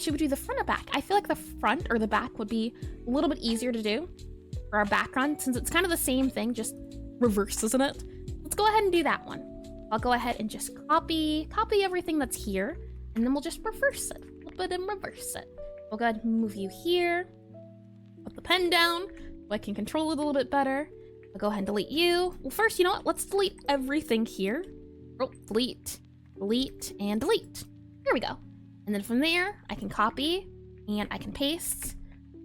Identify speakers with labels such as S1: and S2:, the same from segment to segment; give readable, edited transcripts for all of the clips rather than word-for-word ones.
S1: Should we do the front or back? I feel like the front or the back would be a little bit easier to do for our background, since it's kind of the same thing, just reverse, isn't it? Let's go ahead and do that one. I'll go ahead and just copy everything that's here, and then we'll just reverse it. Flip it and reverse it. We'll go ahead and move you here. Put the pen down so I can control it a little bit better. I'll go ahead and delete you. Well, first, you know what? Let's delete everything here. Oh, delete, delete, and delete. There we go. And then from there, I can copy and I can paste.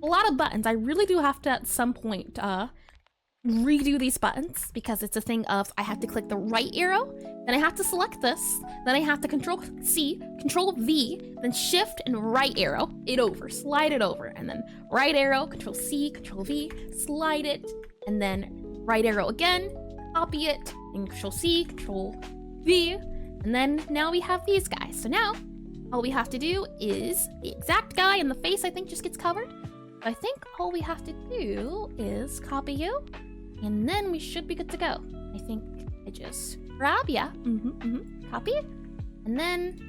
S1: A lot of buttons. I really do have to, at some point, redo these buttons, because it's a thing of I have to click the right arrow, then I have to select this, then I have to Control C, Control V, then Shift and right arrow it over, slide it over, and then right arrow, Control C, Control V, slide it, and then right arrow again, copy it, and Control C, Control V, and then now we have these guys. So now all we have to do is the exact guy in the face, I think, just gets covered. So I think all we have to do is copy you, and then we should be good to go. I think I just grab, yeah, copy, and then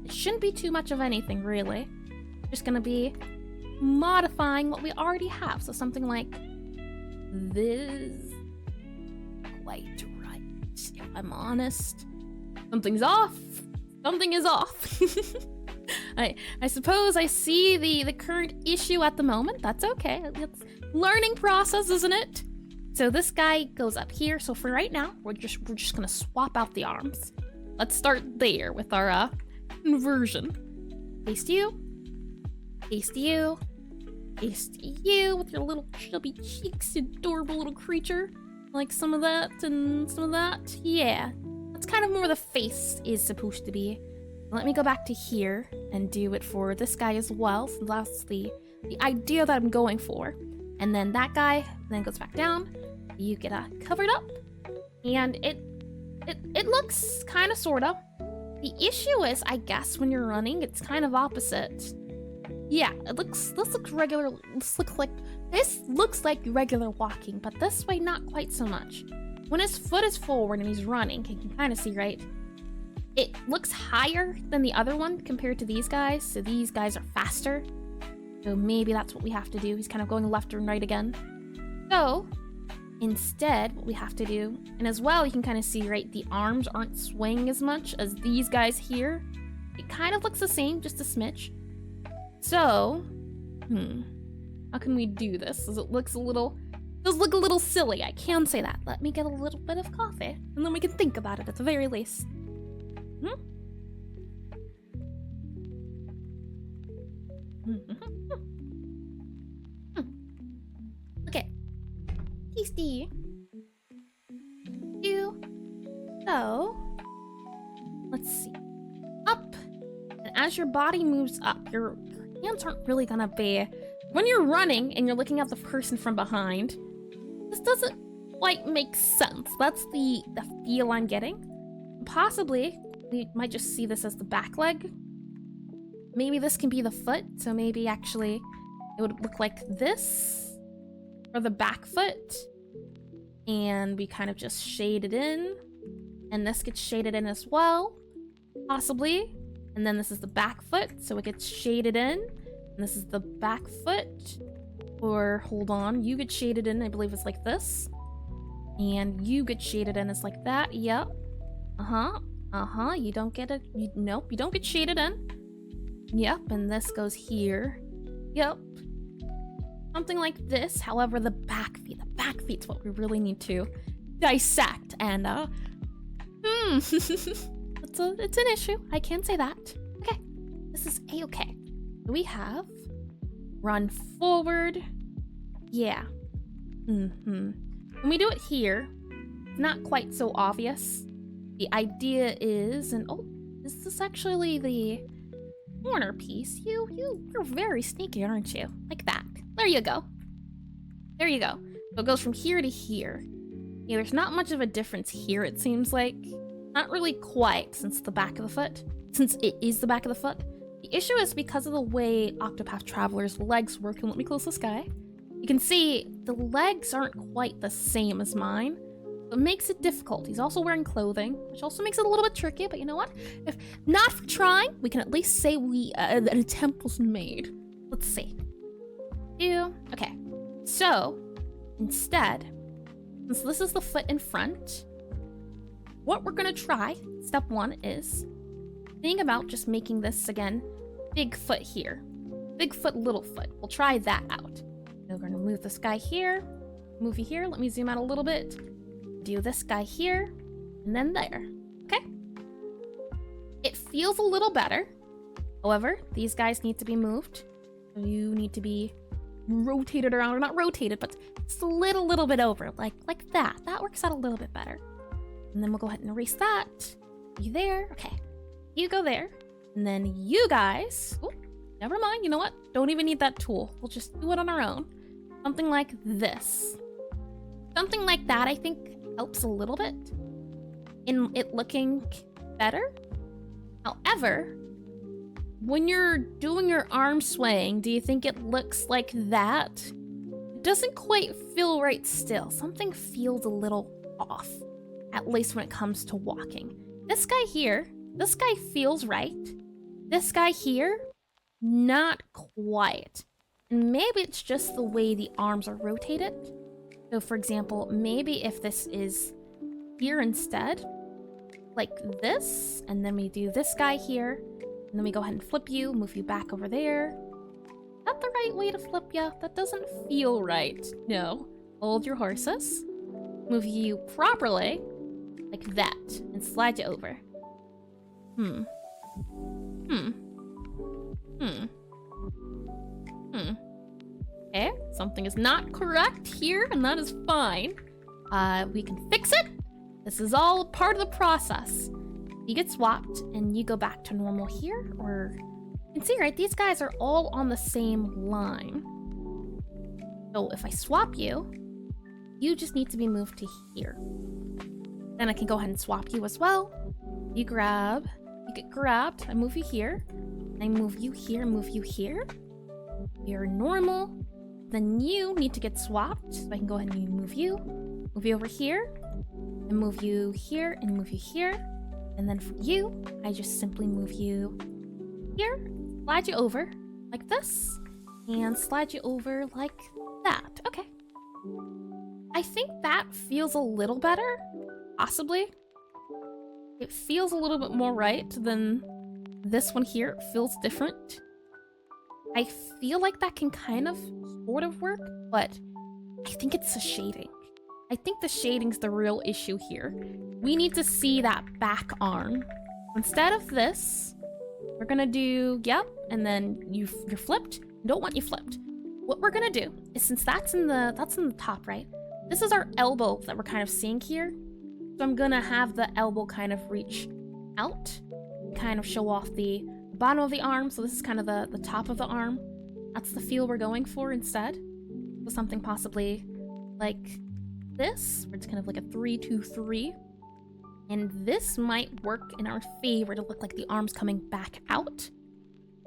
S1: it shouldn't be too much of anything, really. Just gonna be modifying what we already have. So something like this. Quite right, if I'm honest. Something's off. Something is off. I suppose I see the current issue at the moment. That's okay. It's learning process, isn't it? So this guy goes up here. So for right now, we're just gonna swap out the arms. Let's start there with our conversion. Paste you. Paste you. Paste you with your little chubby cheeks, adorable little creature. Like some of that and some of that. Yeah. That's kind of more the face is supposed to be. Let me go back to here and do it for this guy as well. So that's the idea that I'm going for. And then that guy then goes back down. You get covered up. And it looks kind of sorta. The issue is, I guess, when you're running, it's kind of opposite. Yeah, this looks regular. This looks like regular walking, but this way not quite so much. When his foot is forward and he's running, you can kind of see, right? It looks higher than the other one compared to these guys, so these guys are faster. So maybe that's what we have to do. He's kind of going left and right again. So instead, what we have to do, and as well, you can kind of see, right, the arms aren't swaying as much as these guys here. It kind of looks the same, just a smidge. So, how can we do this? Does it look a little silly? I can say that. Let me get a little bit of coffee, and then we can think about it at the very least. Okay. Tasty. So, let's see. Up. And as your body moves up, your hands aren't really gonna be... When you're running and you're looking at the person from behind, this doesn't quite make sense. That's the feel I'm getting. Possibly, we might just see this as the back leg. Maybe this can be the foot, so maybe actually it would look like this for the back foot. And we kind of just shade it in. And this gets shaded in as well, possibly. And then this is the back foot, so it gets shaded in. And this is the back foot. Or, hold on, you get shaded in, I believe it's like this. And you get shaded in as like that, yep. You don't get it, nope, you don't get shaded in. Yep, and this goes here. Yep. Something like this, however, the back feet's what we really need to dissect, and, it's an issue, I can say that. Okay, this is a-okay. We have run forward. Yeah. When we do it here, it's not quite so obvious. The idea is, and oh, is this actually the corner piece? You're very sneaky, aren't you? Like that. There you go. There you go. So it goes from here to here. Yeah, there's not much of a difference here, it seems like. Not really quite, since it is the back of the foot. The issue is because of the way Octopath Traveler's legs work, and let me close this guy. You can see the legs aren't quite the same as mine. It makes it difficult. He's also wearing clothing, which also makes it a little bit tricky, but you know what? If not for trying, we can at least say an attempt was made. Let's see. Okay. So, instead, since this is the foot in front, what we're gonna try, step one, is think about just making this, again, big foot here. Big foot, little foot. We'll try that out. We're gonna move this guy here, move you here. Let me zoom out a little bit. Do this guy here, and then there. Okay? It feels a little better. However, these guys need to be moved. You need to be rotated around, or not rotated, but slid a little bit over, like that. That works out a little bit better. And then we'll go ahead and erase that. You there? Okay. You go there. And then you guys, oh, never mind, you know what? Don't even need that tool. We'll just do it on our own. Something like this. Something like that, I think, helps a little bit in it looking better. However, when you're doing your arm swaying, do you think it looks like that? It doesn't quite feel right still. Something feels a little off, at least when it comes to walking. This guy here, this guy feels right. This guy here, not quite. And maybe it's just the way the arms are rotated. So for example, maybe if this is here instead, like this, and then we do this guy here, and then we go ahead and flip you, move you back over there. Is that the right way to flip you? That doesn't feel right. No. Hold your horses. Move you properly, like that, and slide you over. Okay, something is not correct here, and that is fine. We can fix it. This is all part of the process. You get swapped, and you go back to normal here, or you can see, right, these guys are all on the same line. So if I swap you, you just need to be moved to here. Then I can go ahead and swap you as well. You get grabbed, I move you here, I move you here, move you here. You're normal. Then you need to get swapped, so I can go ahead and move you over here, and move you here, and move you here. And then for you, I just simply move you here, slide you over like this, and slide you over like that. Okay. I think that feels a little better, possibly. It feels a little bit more right than this one here. It feels different. I feel like that can kind of sort of work, but I think it's the shading. I think the shading's the real issue here. We need to see that back arm. Instead of this, we're gonna do, yep, and then you're flipped. Don't want you flipped. What we're gonna do is, since that's in the top, right? This is our elbow that we're kind of seeing here. So I'm gonna have the elbow kind of reach out, kind of show off the bottom of the arm. So this is kind of the top of the arm. That's the feel we're going for instead. So something possibly like this, where it's kind of like a 3-2-3. And this might work in our favor to look like the arm's coming back out.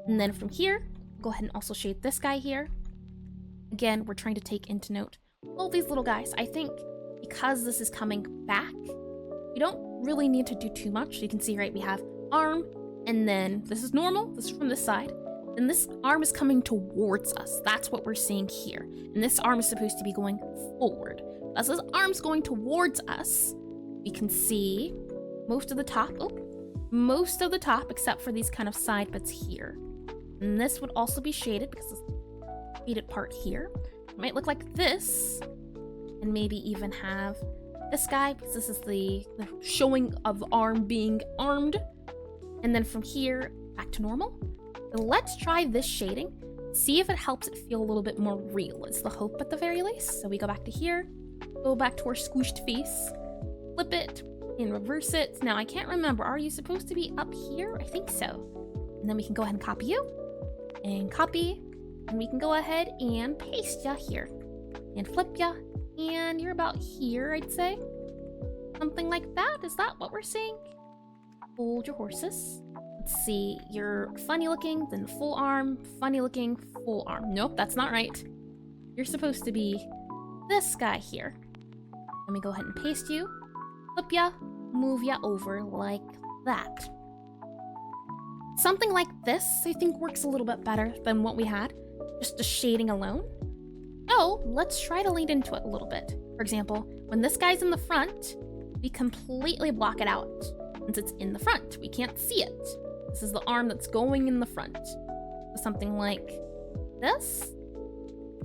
S1: And then from here, go ahead and also shade this guy here. Again, we're trying to take into note all these little guys. I think because this is coming back, you don't really need to do too much. You can see, right, we have arm, and then this is normal, this is from this side, and this arm is coming towards us. That's what we're seeing here. And this arm is supposed to be going forward. As this arm's going towards us, we can see most of the top, except for these kind of side bits here. And this would also be shaded because this shaded part here. It might look like this, and maybe even have this guy, because this is the showing of arm being armed. And then from here, back to normal. So let's try this shading, see if it helps it feel a little bit more real, is the hope at the very least. So we go back to here, go back to our squished face, flip it, and reverse it. Now I can't remember, are you supposed to be up here? I think so. And then we can go ahead and copy you, and copy, and we can go ahead and paste ya here, and flip ya, and you're about here, I'd say. Something like that. Is that what we're seeing? Hold your horses. Let's see, you're funny looking, then full arm, funny looking, full arm. Nope, that's not right. You're supposed to be this guy here. Let me go ahead and paste you, flip ya, move ya over like that. Something like this, I think, works a little bit better than what we had, just the shading alone. So let's try to lean into it a little bit. For example, when this guy's in the front, we completely block it out. Since it's in the front, we can't see it. This is the arm that's going in the front. So something like this.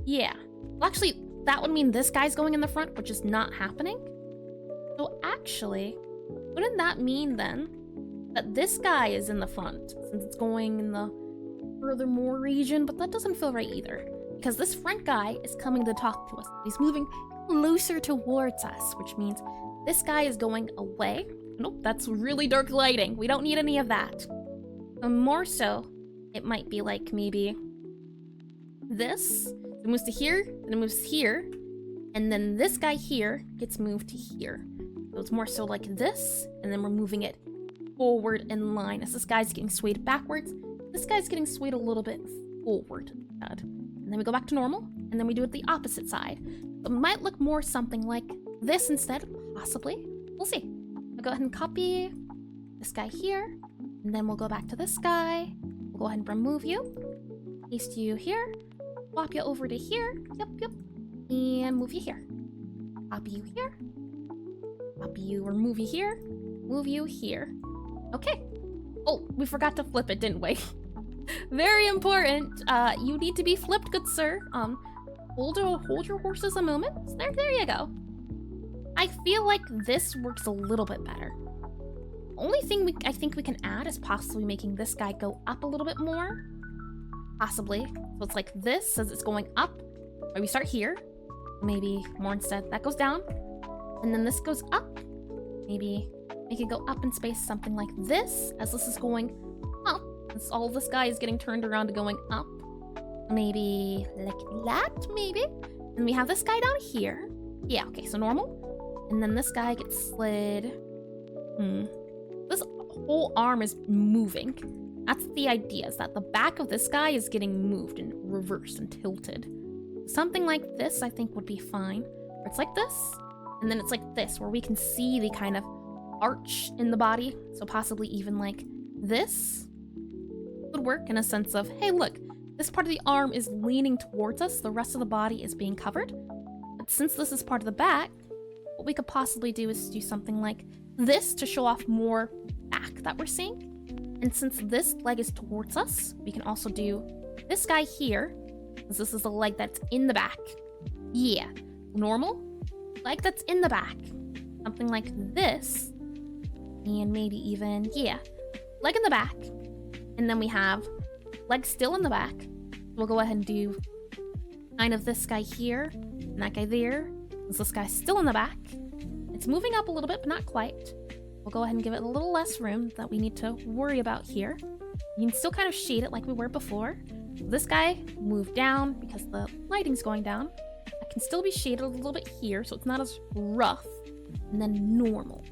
S1: Yeah. Well, actually, that would mean this guy's going in the front, which is not happening. So actually, wouldn't that mean then that this guy is in the front since it's going in the furthermore region? But that doesn't feel right either, because this front guy is coming to talk to us. He's moving closer towards us, which means this guy is going away. Nope, that's really dark lighting. We don't need any of that. More so, it might be like maybe this. It moves to here, then it moves here, and then this guy here gets moved to here. So it's more so like this, and then we're moving it forward in line. As this guy's getting swayed backwards, this guy's getting swayed a little bit forward. And then we go back to normal, and then we do it the opposite side. It might look more something like this instead, possibly. We'll see. I'll go ahead and copy this guy here, and then we'll go back to this guy. We'll go ahead and remove you, paste you here, swap you over to here, yep, and move you here. Copy you here, copy you, or move you here, move you here. Okay. Oh, we forgot to flip it, didn't we? Very important. You need to be flipped, good sir. Hold your horses a moment. There you go. I feel like this works a little bit better. Only thing I think we can add is possibly making this guy go up a little bit more. Possibly. So it's like this, as it's going up. Or we start here. Maybe more instead. That goes down. And then this goes up. Maybe make it go up in space, something like this, as this is going up. As all this guy is getting turned around to going up. Maybe like that, maybe. And we have this guy down here. Yeah, okay, so normal. And then this guy gets slid. This whole arm is moving. That's the idea, is that the back of this guy is getting moved and reversed and tilted. Something like this, I think, would be fine. Or it's like this, and then it's like this, where we can see the kind of arch in the body. So possibly even like this would work in a sense of, hey, look, this part of the arm is leaning towards us. The rest of the body is being covered. But since this is part of the back, what we could possibly do is do something like this to show off more back that we're seeing. And since this leg is towards us, we can also do this guy here, because this is the leg that's in the back. Yeah, normal, leg that's in the back. Something like this, and maybe even, yeah, leg in the back. And then we have leg still in the back. We'll go ahead and do kind of this guy here, and that guy there. This guy's still in the back. It's moving up a little bit, but not quite. We'll go ahead and give it a little less room that we need to worry about here. You can still kind of shade it like we were before. This guy moved down because the lighting's going down. It can still be shaded a little bit here, so it's not as rough. And then normal.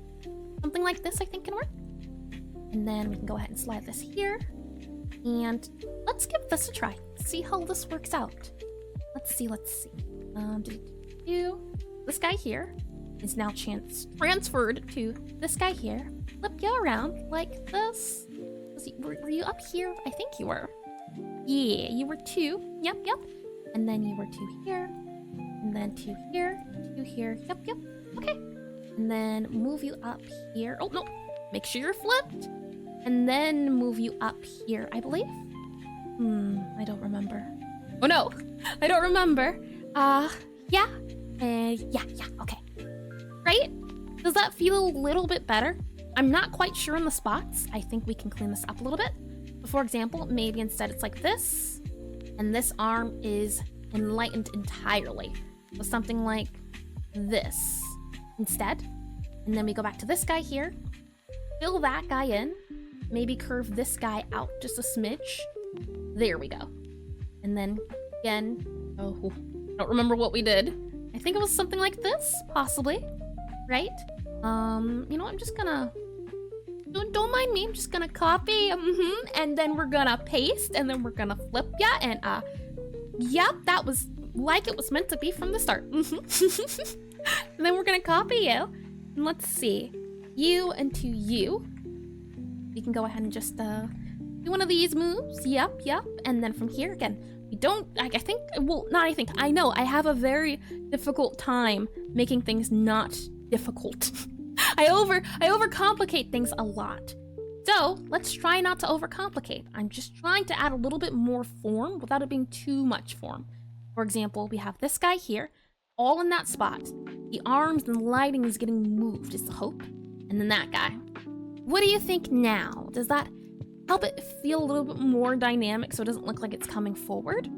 S1: Something like this, I think, can work. And then we can go ahead and slide this here. And let's give this a try. See how this works out. Let's see. This guy here is now transferred to this guy here. Flip you around like this. Were you up here? I think you were. Yeah, you were 2. Yep. And then you were 2 here. And then 2 here. 2 here. Yep. Okay. And then move you up here. Oh, no. Make sure you're flipped. And then move you up here, I believe. I don't remember. Oh, no. I don't remember. Yeah. Yeah, okay. Right? Does that feel a little bit better? I'm not quite sure on the spots. I think we can clean this up a little bit. But for example, maybe instead it's like this, and this arm is enlightened entirely. So something like this instead. And then we go back to this guy here, fill that guy in, maybe curve this guy out just a smidge. There we go. And then again, oh, I don't remember what we did. I think it was something like this, possibly, right? You know what, I'm just gonna, don't mind me, I'm just gonna copy, and then we're gonna paste, and then we're gonna flip ya, and yep, that was like it was meant to be from the start. And then we're gonna copy you. And let's see. You into you. We can go ahead and just do one of these moves. Yep. And then from here again, we don't, I think, well, not I think, I know I have a very difficult time making things not difficult. I overcomplicate things a lot. So let's try not to overcomplicate. I'm just trying to add a little bit more form without it being too much form. For example, we have this guy here, all in that spot. The arms and the lighting is getting moved is the hope. And then that guy. What do you think now? Does that help it feel a little bit more dynamic so it doesn't look like it's coming forward?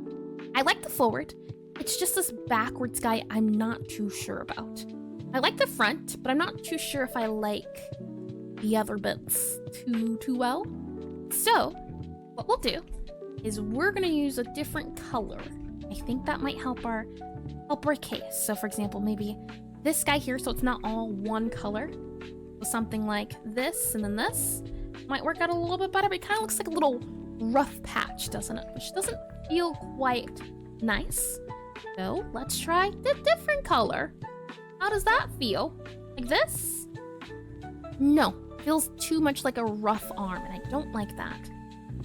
S1: I like the forward. It's just this backwards guy I'm not too sure about. I like the front, but I'm not too sure if I like the other bits too well. So what we'll do is we're gonna use a different color. I think that might help our case. So for example, maybe this guy here, so it's not all one color. So something like this and then this might work out a little bit better, but it kind of looks like a little rough patch, doesn't it? Which doesn't feel quite nice. So let's try the different color. How does that feel? Like this? No, feels too much like a rough arm, and I don't like that.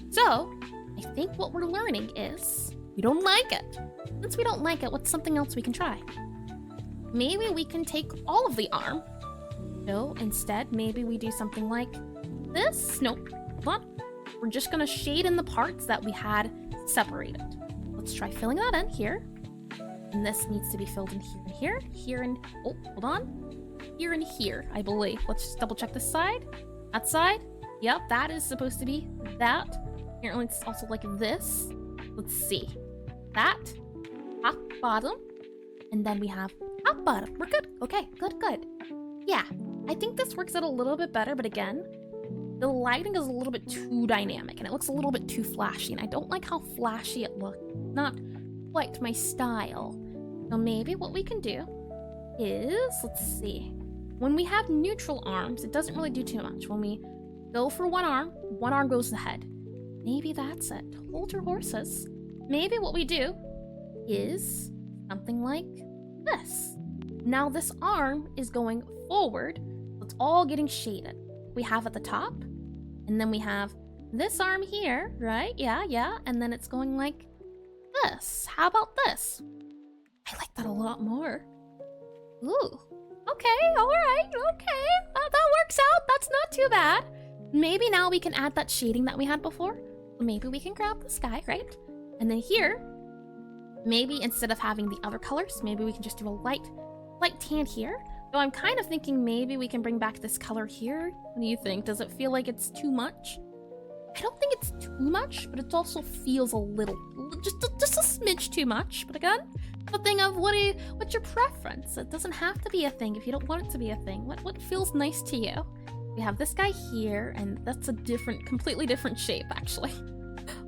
S1: So I think what we're learning is we don't like it. Since we don't like it, what's something else we can try? Maybe we can take all of the arm. No, instead, maybe we do something like this. Nope, hold on. We're just gonna shade in the parts that we had separated. Let's try filling that in here. And this needs to be filled in here and here. Here and, oh, hold on. Here and here, I believe. Let's just double check this side. That side. Yep, that is supposed to be that. Apparently it's also like this. Let's see. That, top, bottom. And then we have top, bottom. We're good. Okay, good. Yeah, I think this works out a little bit better, but again, the lighting is a little bit too dynamic and it looks a little bit too flashy, and I don't like how flashy it looks. Not quite my style. So maybe what we can do is, let's see, when we have neutral arms, it doesn't really do too much. When we go for one arm goes ahead. Maybe that's it. Hold your horses. Maybe what we do is something like this. Now this arm is going forward, so it's all getting shaded. We have at the top, and then we have this arm here, right? Yeah, and then it's going like this. How about this? I like that a lot more. Ooh, okay, all right, okay. That works out. That's not too bad. Maybe now we can add that shading that we had before. Maybe we can grab this guy, right? And then here, maybe instead of having the other colors, maybe we can just do a light tan here. Though I'm kind of thinking maybe we can bring back this color here. What do you think? Does it feel like it's too much? I don't think it's too much, but it also feels a little, just a smidge too much. But again, the thing of what's your preference? It doesn't have to be a thing if you don't want it to be a thing. What feels nice to you? We have this guy here, and that's a completely different shape actually.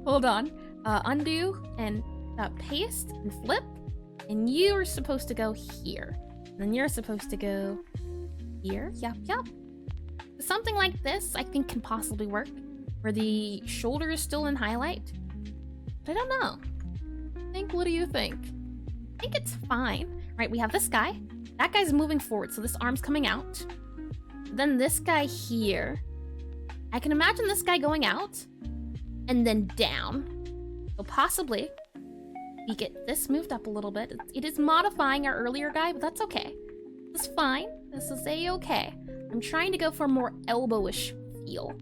S1: Hold on, undo and paste and flip, and you are supposed to go here. And then you're supposed to go here. Yep. Something like this I think can possibly work, where the shoulder is still in highlight. But I don't know. What do you think? I think it's fine. Right, we have this guy. That guy's moving forward, so this arm's coming out. Then this guy here. I can imagine this guy going out and then down. So possibly we get this moved up a little bit. It is modifying our earlier guy, but that's okay. This is fine. This is a-okay. I'm trying to go for a more elbowish feel.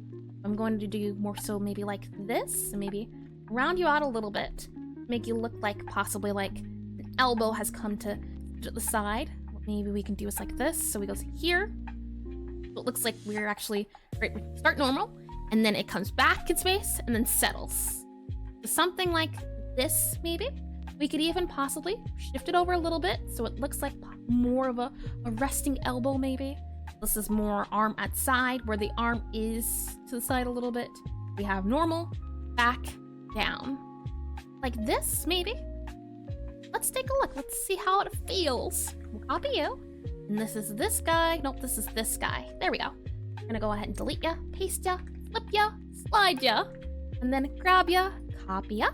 S1: I'm going to do more so maybe like this, and maybe round you out a little bit. Make you look like possibly like the elbow has come to the side. What maybe we can do is like this. So we go here. So it looks like we're actually, right, we start normal, and then it comes back in space, and then settles. So something like this, maybe? We could even possibly shift it over a little bit so it looks like more of a resting elbow, maybe. This is more arm at side, where the arm is to the side a little bit. We have normal, back, down. Like this, maybe? Let's take a look. Let's see how it feels. We'll copy you. And this is this guy. Nope, this is this guy. There we go. I'm gonna go ahead and delete ya, paste ya, flip ya, slide ya, and then grab ya, copy ya.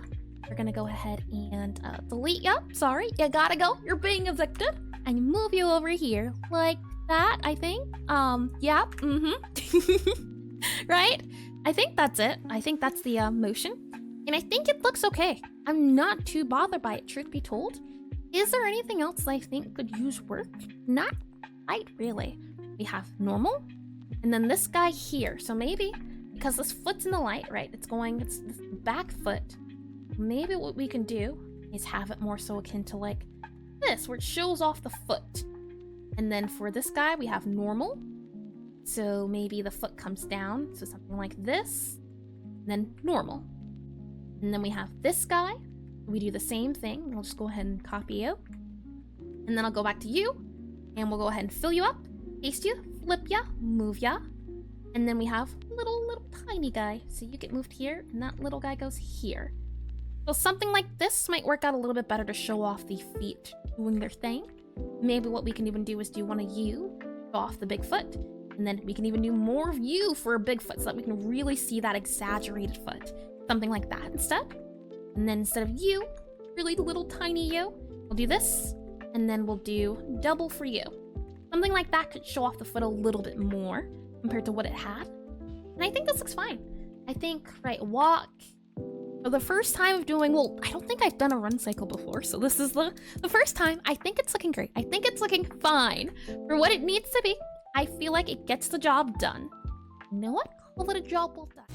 S1: We're gonna go ahead and delete ya. Sorry, you gotta go. You're being evicted. and move you over here like that, I think. Yeah, right? I think that's it. I think that's the motion. And I think it looks okay. I'm not too bothered by it, truth be told. Is there anything else I think could use work? Not quite really. We have normal, and then this guy here. So maybe, because this foot's in the light, right? It's this back foot. Maybe what we can do is have it more so akin to like this, where it shows off the foot. And then for this guy, we have normal. So maybe the foot comes down, so something like this, then normal. And then we have this guy. We do the same thing. I'll just go ahead and copy you. And then I'll go back to you, and we'll go ahead and fill you up, paste you, flip ya, move ya. And then we have little tiny guy. So you get moved here, and that little guy goes here. So something like this might work out a little bit better to show off the feet doing their thing. Maybe what we can even do is do one of you, show off the big foot. And then we can even do more of you for a big foot so that we can really see that exaggerated foot. Something like that instead. And then instead of you, really little tiny you, we'll do this. And then we'll do double for you. Something like that could show off the foot a little bit more compared to what it had. And I think this looks fine. I think, right, walk. For the first time of doing, well, I don't think I've done a run cycle before, so this is the first time. I think it's looking great. I think it's looking fine. For what it needs to be, I feel like it gets the job done. You know what? Call it a job well done.